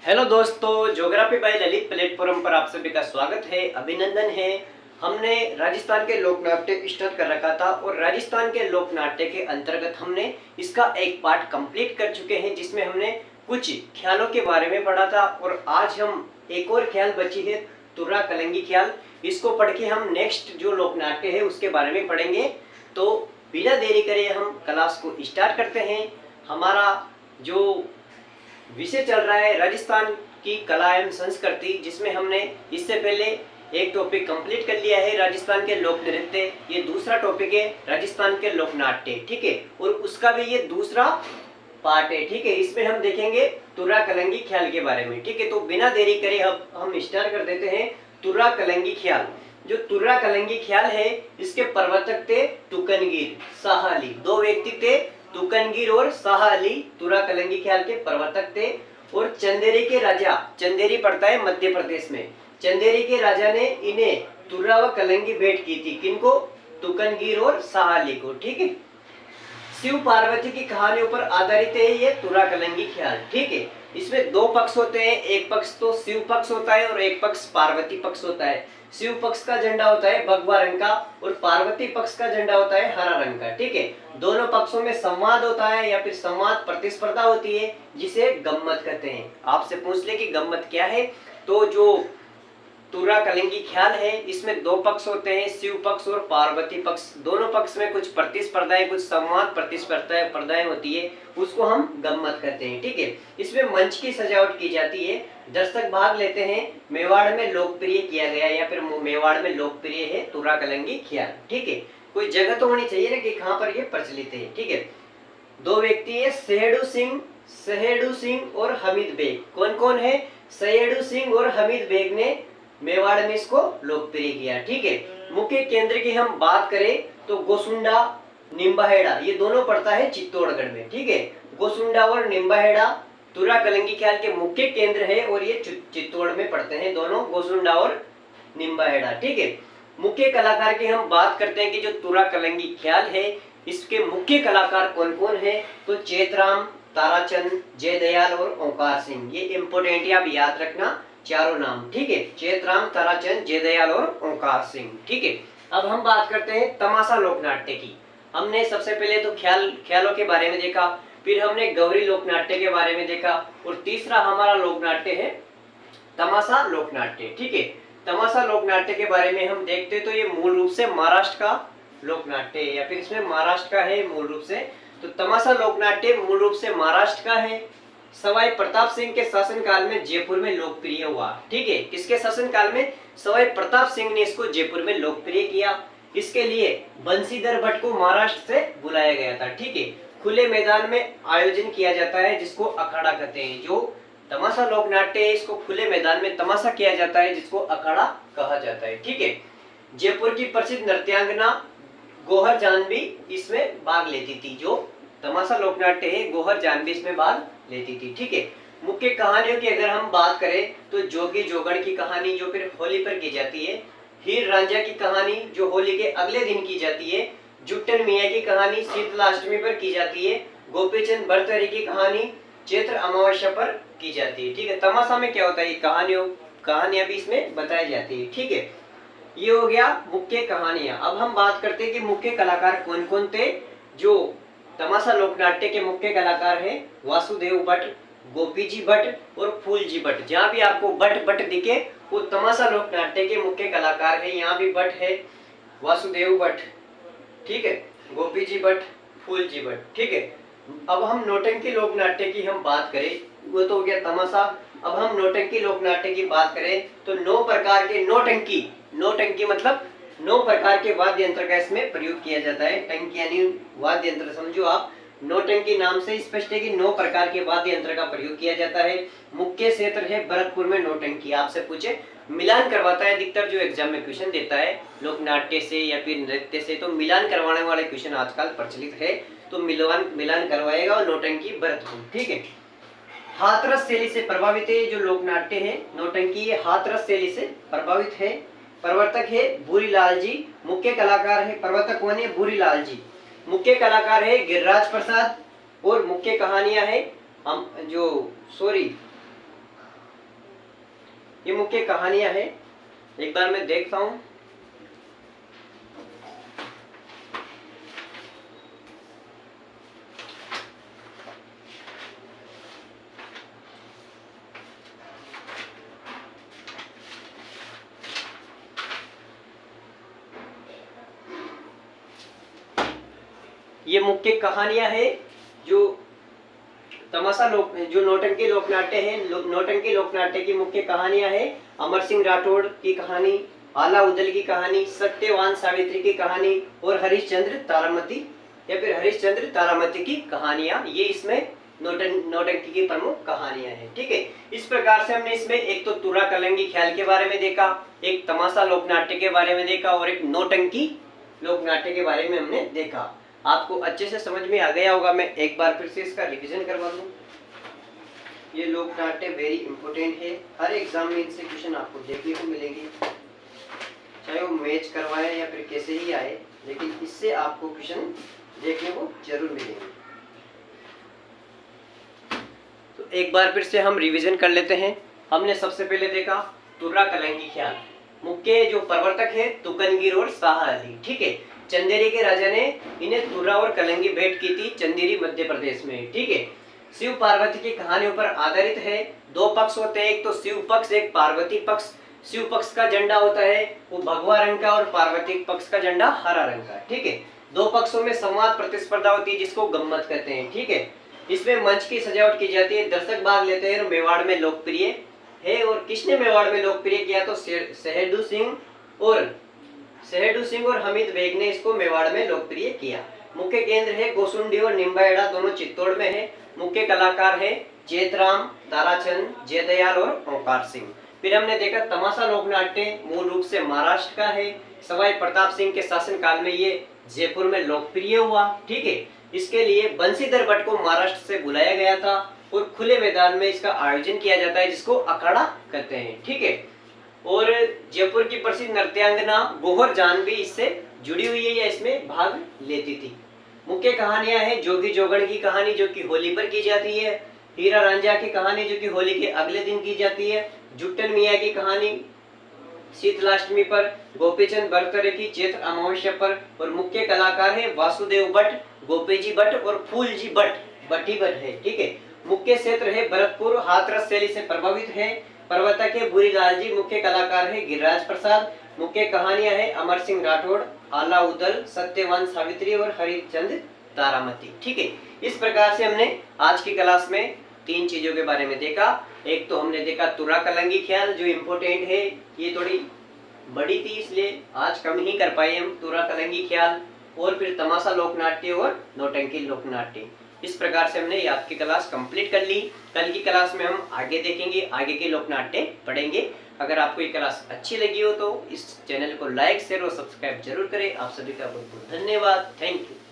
Hello दोस्तों, geography bye Lalit platform पर आप सभी का स्वागत है, अभिनंदन है। हमने राजस्थान के लोक नाट्य स्टार्ट कर रखा था और राजस्थान के लोक नाट्य के अंतर्गत हमने इसका एक पार्ट कंप्लीट कर चुके हैं, जिसमें हमने कुछ ख्यालों के बारे में पढ़ा था। और आज हम एक और ख्याल बची है, तुर्रा कलंगी ख्याल। इसको पढ़ के हम नेक्स्ट जो लोक नाट्य है उसके बारे में पढ़ेंगे। तो बिना देरी करे हम क्लास को स्टार्ट करते हैं। हमारा जो विषय चल रहा है राजस्थान की कला एवं संस्कृति, जिसमें हमने इससे पहले एक टॉपिक कंप्लीट कर लिया है, राजस्थान के लोक नृत्य। ये दूसरा टॉपिक है राजस्थान के लोक नाट्य, ठीक है। और उसका भी ये दूसरा पार्ट है, ठीक है। इसमें हम देखेंगे तुर्रा कलंगी ख्याल के बारे में, ठीक है। तो बिना देरी करे अब हम स्टार्ट कर देते हैं तुर्रा कलंगी ख्याल। जो तुर्रा कलंगी ख्याल है, इसके प्रवर्तक थे तुकनगीर, शाह अली। दो व्यक्ति थे, तुकनगीर और शाह अली, तुर्रा कलंगी ख्याल के प्रवर्तक थे। और चंदेरी के राजा, चंदेरी पड़ता है मध्य प्रदेश में, चंदेरी के राजा ने इन्हें तुर्रा व कलंगी भेंट की थी। किनको? तुकनगीर और शाह अली को, ठीक है। शिव पार्वती की कहानियों पर आधारित है ये तुर्रा कलंगी ख्याल, ठीक है। इसमें दो पक्ष होते हैं, एक पक्ष तो शिव पक्ष होता है और एक पक्ष पार्वती पक्ष होता है। शिव पक्ष का झंडा होता है भगवा रंग का और पार्वती पक्ष का झंडा होता है हरा रंग का, ठीक है। दोनों पक्षों में संवाद होता है या फिर संवाद प्रतिस्पर्धा होती है, जिसे गम्मत कहते हैं। आपसे पूछ ले कि गम्मत क्या है, तो जो तुर्रा कलंगी ख्याल है, इसमें दो पक्ष होते हैं, शिव पक्ष और पार्वती पक्ष। दोनों पक्ष में कुछ प्रतिस्पर्धाएं, कुछ संवाद प्रतिस्पर्धाएं होती है, उसको हम गम्मत कहते हैं, ठीक है। इसमें मंच की सजावट की जाती है, दर्शक भाग लेते हैं। मेवाड़ में लोकप्रिय किया गया या फिर मेवाड़ में लोकप्रिय है तुर्रा कलंगी ख्याल, ठीक है। कोई जगह तो होनी चाहिए ना कि कहाँ पर ये प्रचलित है, ठीक है। दो व्यक्ति है, सहेड़ू सिंह और हमीद बेग। कौन कौन है? सहेड़ू सिंह और हमीद बेग ने मेवाड़ में इसको लोकप्रिय किया, ठीक है। मुख्य केंद्र की हम बात करें तो गोसुंडा, निम्बाहेड़ा, ये दोनों पड़ता है चित्तौड़गढ़ में, ठीक है। गोसुंडा और निम्बाहेड़ा तुर्रा कलंगी ख्याल के मुख्य केंद्र है और ये चित्तौड़ में पड़ते हैं दोनों, गोसुंडा और निम्बाहेड़ा, ठीक है। मुख्य कलाकार की हम बात करते हैं कि जो तुर्रा कलंगी ख्याल है, इसके मुख्य कलाकार कौन कौन है, तो चेतराम, ताराचंद, जयदयाल और ओंकार सिंह। ये इंपोर्टेंट है, आप याद रखना चारों नाम, ठीक है। चेतराम, ताराचंद, जयदयाल और ओंकार सिंह, ठीक है। अब हम बात करते हैं तमाशा लोक नाट्य की। हमने सबसे पहले तो ख्यालों के बारे में देखा, फिर हमने गौरी लोक नाट्य के बारे में देखा और तीसरा हमारा लोक नाट्य है तमाशा लोक नाट्य, ठीक है। तमाशा लोक नाट्य के बारे में हम देखते तो ये मूल रूप से महाराष्ट्र का लोक नाट्य है या फिर इसमें महाराष्ट्र का है मूल रूप से। तो तमाशा लोक नाट्य मूल रूप से महाराष्ट्र का है। सवाई प्रताप सिंह के शासनकाल में जयपुर में लोकप्रिय हुआ, ठीक है। किसके शासनकाल में? सवाई प्रताप सिंह ने इसको जयपुर में लोकप्रिय किया। इसके लिए बंशीधर भट्ट को महाराष्ट्र से बुलाया गया था, ठीक है। खुले मैदान में आयोजन किया जाता है, जिसको अखाड़ा कहते हैं। जो तमाशा लोक नाट्य है, इसको खुले मैदान में तमाशा किया जाता है, जिसको अखाड़ा कहा जाता है, ठीक है। जयपुर की प्रसिद्ध नृत्यांगना गोहर जानवी इसमें भाग लेती थी। जो तमाशा लोक नाट्य है, गोहर जानवी इसमें भाग लेती थी, ठीक है। मुख्य कहानियों की अगर हम बात करें तो जोगी जोगड़ की कहानी जो फिर होली पर की जाती है, हीर रांझा की कहानी जो होली के अगले दिन की जाती है, जुट्टन मियाँ की कहानी शीतलाष्टमी पर की जाती है, गोपीचंद भरतहरि की कहानी चैत्र अमावस्या पर की जाती है, ठीक है। तमाशा में क्या होता है, कहानियां भी इसमें बताई जाती है, ठीक है। ये हो गया मुख्य कहानियां। अब हम बात करते हैं कि मुख्य कलाकार कौन कौन थे। जो तमाशा लोक नाट्य के मुख्य कलाकार हैं वासुदेव भट्ट, गोपी जी भट्ट और फूल जी भट्ट। जहाँ भी आपको भट्ट दिखे वो तमाशा लोक नाट्य के मुख्य कलाकार है। यहाँ भी भट्ट है, वासुदेव भट्ट, ठीक है, गोपी जी भट्ट, फूल जी भट्ट, ठीक है। अब हम नौटंकी लोक नाट्य की हम बात करें, वो तो हो गया तमाशा। अब हम नौटंकी लोक नाट्य की बात करें तो 9 प्रकार के नौटंकी मतलब 9 प्रकार के वाद्य यंत्र का इसमें प्रयोग किया जाता है। टंकी यानी वाद्य यंत्र समझो आप। नौटंकी नाम से स्पष्ट है कि 9 प्रकार के वाद्य यंत्र का प्रयोग किया जाता है। मुख्य क्षेत्र है भरतपुर में नौटंकी। आपसे पूछे, मिलान करवाता है अधिकतर जो एग्जाम में क्वेश्चन देता है लोक नाट्य से या फिर नृत्य से, तो मिलान करवाने वाले क्वेश्चन आजकल प्रचलित है, तो मिलान करवाएगा और नौटंकी भरतपुर, ठीक है। हाथरस शैली से प्रभावित है जो लोक नाट्य है नौटंकी, ये हाथरस शैली से प्रभावित है। प्रवर्तक है भूरीलाल जी, मुख्य कलाकार है, प्रवर्तक कौन है? भूरीलाल जी। मुख्य कलाकार है गिरिराज प्रसाद और मुख्य कहानियां है हम जो ये मुख्य कहानियां हैं। एक बार मैं देखता हूँ। ये मुख्य कहानियां हैं जो तमाशा लोक जो नौटंकी लोकनाट्य है। नौटंकी लोकनाट्य की मुख्य कहानियां हैं अमर सिंह राठौड़ की कहानी, आला उदल की कहानी, सत्यवान सावित्री की कहानी और हरिश्चंद्र तारामती या फिर हरिश्चंद्र तारामती की कहानियां। ये इसमें नौटंकी की प्रमुख कहानियां हैं। ठीक है, इस प्रकार से हमने इसमें एक तो तुर्रा कलंगी ख्याल के बारे में देखा, एक तमाशा लोकनाट्य के बारे में देखा और एक नौटंकी लोकनाट्य के बारे में हमने देखा। आपको अच्छे से समझ में आ गया होगा। मैं एक बार फिर से इसका रिवीजन करवा दूं। ये लोकनाट्य वेरी इंपॉर्टेंट है, हर एग्जाम में इनसे क्वेश्चन आपको देखने को मिलेंगे, चाहे वो मैच करवाए या फिर कैसे ही आए, लेकिन इससे आपको क्वेश्चन देखने को जरूर मिलेंगे। तो एक बार फिर से हम रिवीजन कर लेते हैं। हमने सबसे पहले देखा तुर्रा कलंगी ख्याल। मुख्य जो प्रवर्तक है तुकनगीर और शाह अली। ठीक है, चंदेरी के राजा ने इन्हें तुर्रा और कलंगी भेंट की थी चंदेरी मध्य प्रदेश में। ठीक है, शिव पार्वती की कहानियों पर आधारित है। दो पक्ष होते हैं, एक तो शिव पक्ष, एक पार्वती पक्ष। शिव पक्ष का झंडा होता है वो भगवा रंग का और पार्वती पक्ष का झंडा हरा रंग का। ठीक है, दो पक्षों में संवाद प्रतिस्पर्धा होती है जिसको गम्मत कहते हैं। ठीक है, इसमें मंच की सजावट की जाती है, दर्शक भाग लेते हैं और मेवाड़ में लोकप्रिय है। और किसने मेवाड़ में लोकप्रिय किया तो शहडू सिंह और हमीद बेग ने इसको मेवाड़ में लोकप्रिय किया। मुख्य केंद्र है गोसुंडी और निम्बाहेड़ा, दोनों चित्तौड़ में है। मुख्य कलाकार है जेतराम, ताराचंद, जयदयाल और ओंकार सिंह। फिर हमने देखा तमाशा लोकनाट्य मूल रूप से महाराष्ट्र का है। सवाई प्रताप सिंह के शासनकाल में ये जयपुर में लोकप्रिय हुआ। ठीक है, इसके लिए बंशीधर भट्ट को महाराष्ट्र से बुलाया गया था और खुले मैदान में इसका आयोजन किया जाता है जिसको अखाड़ा कहते हैं। ठीक है, और जयपुर की प्रसिद्ध नृत्यांगना गोहर जान भी इससे जुड़ी हुई है या इसमें भाग लेती थी। मुख्य कहानियां हैं जोगी जोगण की कहानी जो कि होली पर की जाती है, हीरा रांझा की कहानी जो कि होली के अगले दिन की जाती है, जुट्टन मियाँ की कहानी शीतलाष्टमी पर, गोपीचंद बरतरे की चैत्र अमावस्या पर। और मुख्य कलाकार है वासुदेव भट्ट, गोपीजी भट्ट और फूलजी भट्ट, भट्टी भट्ट है। ठीक है, मुख्य क्षेत्र है भरतपुर, हाथरस शैली से प्रभावित है। प्रवर्तक है बुरीलाल जी, मुख्य कलाकार है गिरिराज प्रसाद। मुख्य कहानियां है अमर सिंह राठौड़, आला उदल, सत्यवान सावित्री और हरिश्चंद्र तारामती। ठीक है, इस प्रकार से हमने आज की क्लास में तीन चीजों के बारे में देखा। एक तो हमने देखा तुर्रा कलंगी ख्याल जो इम्पोर्टेंट है, ये थोड़ी बड़ी थी इसलिए आज कम ही कर पाए हम तुर्रा कलंगी ख्याल। और फिर तमाशा लोकनाट्य और नौटंकी लोकनाट्य। इस प्रकार से हमने आज की क्लास कंप्लीट कर ली। कल की क्लास में हम आगे देखेंगे, आगे के लोकनाट्य पढ़ेंगे। अगर आपको ये क्लास अच्छी लगी हो तो इस चैनल को लाइक, शेयर और सब्सक्राइब जरूर करें। आप सभी का बहुत बहुत धन्यवाद। Thank you.